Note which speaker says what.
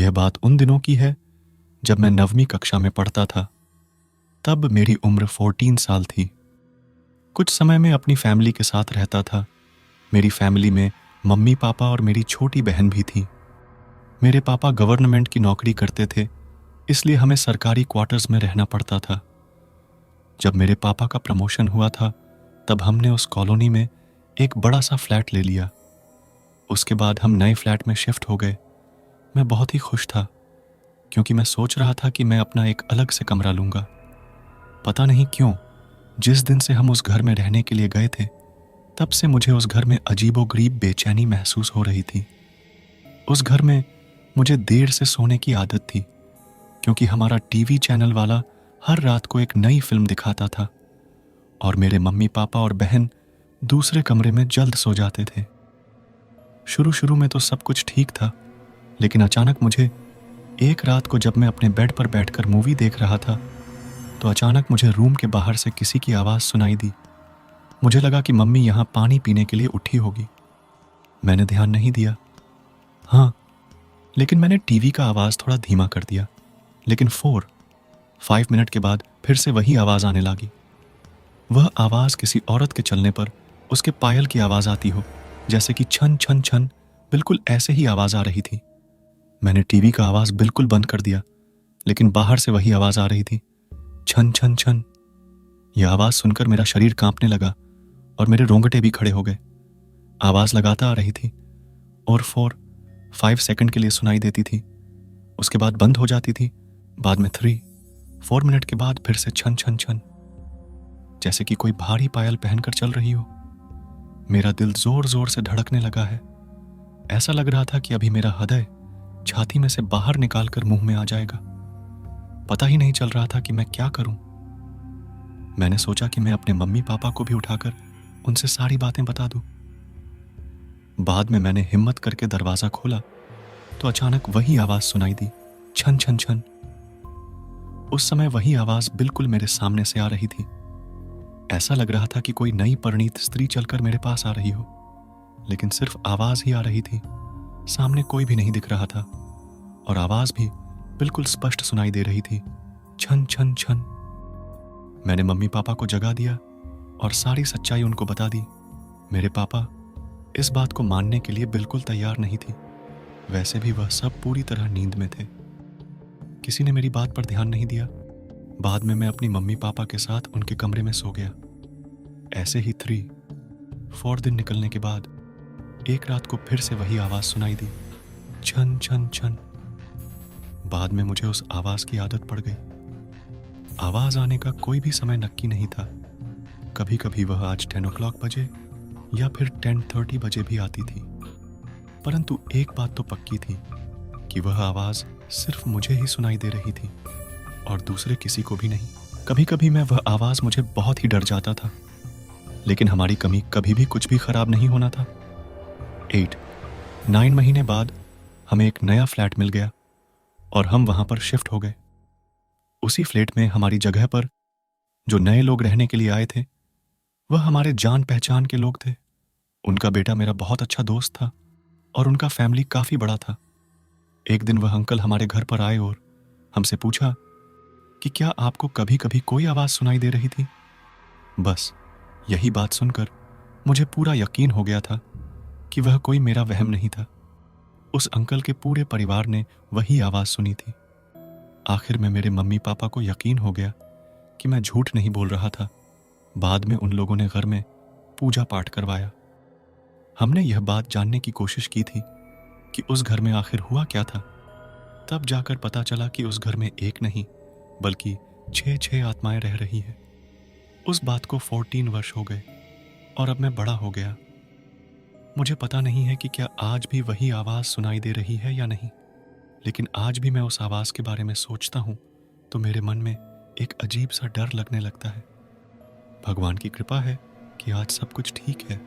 Speaker 1: यह बात उन दिनों की है जब मैं 9वीं कक्षा में पढ़ता था। तब मेरी उम्र 14 साल थी। कुछ समय में अपनी फैमिली के साथ रहता था। मेरी फैमिली में मम्मी पापा और मेरी छोटी बहन भी थी। मेरे पापा गवर्नमेंट की नौकरी करते थे, इसलिए हमें सरकारी क्वार्टर्स में रहना पड़ता था। जब मेरे पापा का प्रमोशन हुआ था तब हमने उस कॉलोनी में एक बड़ा सा फ्लैट ले लिया। उसके बाद हम नए फ्लैट में शिफ्ट हो गए। मैं बहुत ही खुश था क्योंकि मैं सोच रहा था कि मैं अपना एक अलग से कमरा लूंगा। पता नहीं क्यों, जिस दिन से हम उस घर में रहने के लिए गए थे तब से मुझे उस घर में अजीबोगरीब बेचैनी महसूस हो रही थी। उस घर में मुझे देर से सोने की आदत थी क्योंकि हमारा टीवी चैनल वाला हर रात को एक नई फिल्म दिखाता था और मेरे मम्मी पापा और बहन दूसरे कमरे में जल्द सो जाते थे। शुरू शुरू में तो सब कुछ ठीक था, लेकिन अचानक मुझे एक रात को जब मैं अपने बेड पर बैठकर मूवी देख रहा था तो अचानक मुझे रूम के बाहर से किसी की आवाज़ सुनाई दी। मुझे लगा कि मम्मी यहाँ पानी पीने के लिए उठी होगी। मैंने ध्यान नहीं दिया। हाँ, लेकिन मैंने टीवी का आवाज़ थोड़ा धीमा कर दिया। लेकिन 5 मिनट के बाद फिर से वही आवाज़ आने लगी। वह आवाज़ किसी औरत के चलने पर उसके पायल की आवाज़ आती हो, जैसे कि छन छन छन। बिल्कुल ऐसे ही आवाज़ आ रही थी। मैंने टीवी का आवाज़ बिल्कुल बंद कर दिया, लेकिन बाहर से वही आवाज़ आ रही थी, छन छन छन। यह आवाज़ सुनकर मेरा शरीर कांपने लगा और मेरे रोंगटे भी खड़े हो गए। आवाज़ लगातार आ रही थी और 5 सेकंड के लिए सुनाई देती थी, उसके बाद बंद हो जाती थी। बाद में 4 मिनट के बाद फिर से छन छन छन, जैसे कि कोई भारी पायल पहनकर चल रही हो। मेरा दिल जोर जोर से धड़कने लगा है। ऐसा लग रहा था कि अभी मेरा हृदय छाती में से बाहर निकालकर मुंह में आ जाएगा। पता ही नहीं चल रहा था कि मैं क्या करूं। मैंने सोचा कि मैं अपने मम्मी पापा को भी उठाकर उनसे सारी बातें बता दूं। बाद में मैंने हिम्मत करके दरवाजा खोला तो अचानक वही आवाज सुनाई दी, छन छन छन। उस समय वही आवाज बिल्कुल मेरे सामने से आ रही थी। ऐसा लग रहा था कि कोई नई परिणीत स्त्री चलकर मेरे पास आ रही हो, लेकिन सिर्फ आवाज ही आ रही थी। सामने कोई भी नहीं दिख रहा था और आवाज भी बिल्कुल स्पष्ट सुनाई दे रही थी, छन छन छन। मैंने मम्मी पापा को जगा दिया और सारी सच्चाई उनको बता दी। मेरे पापा इस बात को मानने के लिए बिल्कुल तैयार नहीं थी। वैसे भी वह सब पूरी तरह नींद में थे। किसी ने मेरी बात पर ध्यान नहीं दिया। बाद में मैं अपनी मम्मी पापा के साथ उनके कमरे में सो गया। ऐसे ही 4 दिन निकलने के बाद एक रात को फिर से वही आवाज सुनाई दी, छन छन छन। बाद में मुझे उस आवाज की आदत पड़ गई। आवाज आने का कोई भी समय नक्की नहीं था। कभी कभी वह आज 10 o'clock बजे या फिर 10:30 बजे भी आती थी। परंतु एक बात तो पक्की थी कि वह आवाज सिर्फ मुझे ही सुनाई दे रही थी और दूसरे किसी को भी नहीं। कभी कभी मैं वह आवाज मुझे बहुत ही डर जाता था, लेकिन हमारी कमी कभी भी कुछ भी खराब नहीं होना था। 9 महीने बाद हमें एक नया फ्लैट मिल गया और हम वहां पर शिफ्ट हो गए। उसी फ्लैट में हमारी जगह पर जो नए लोग रहने के लिए आए थे वह हमारे जान पहचान के लोग थे। उनका बेटा मेरा बहुत अच्छा दोस्त था और उनका फैमिली काफी बड़ा था। एक दिन वह अंकल हमारे घर पर आए और हमसे पूछा कि क्या आपको कभी कभी कोई आवाज सुनाई दे रही थी। बस यही बात सुनकर मुझे पूरा यकीन हो गया था कि वह कोई मेरा वहम नहीं था। उस अंकल के पूरे परिवार ने वही आवाज सुनी थी। आखिर में मेरे मम्मी पापा को यकीन हो गया कि मैं झूठ नहीं बोल रहा था। बाद में उन लोगों ने घर में पूजा पाठ करवाया। हमने यह बात जानने की कोशिश की थी कि उस घर में आखिर हुआ क्या था। तब जाकर पता चला कि उस घर में एक नहीं बल्कि 6 आत्माएं रह रही हैं। उस बात को 14 वर्ष हो गए और अब मैं बड़ा हो गया। मुझे पता नहीं है कि क्या आज भी वही आवाज सुनाई दे रही है या नहीं, लेकिन आज भी मैं उस आवाज के बारे में सोचता हूं तो मेरे मन में एक अजीब सा डर लगने लगता है। भगवान की कृपा है कि आज सब कुछ ठीक है।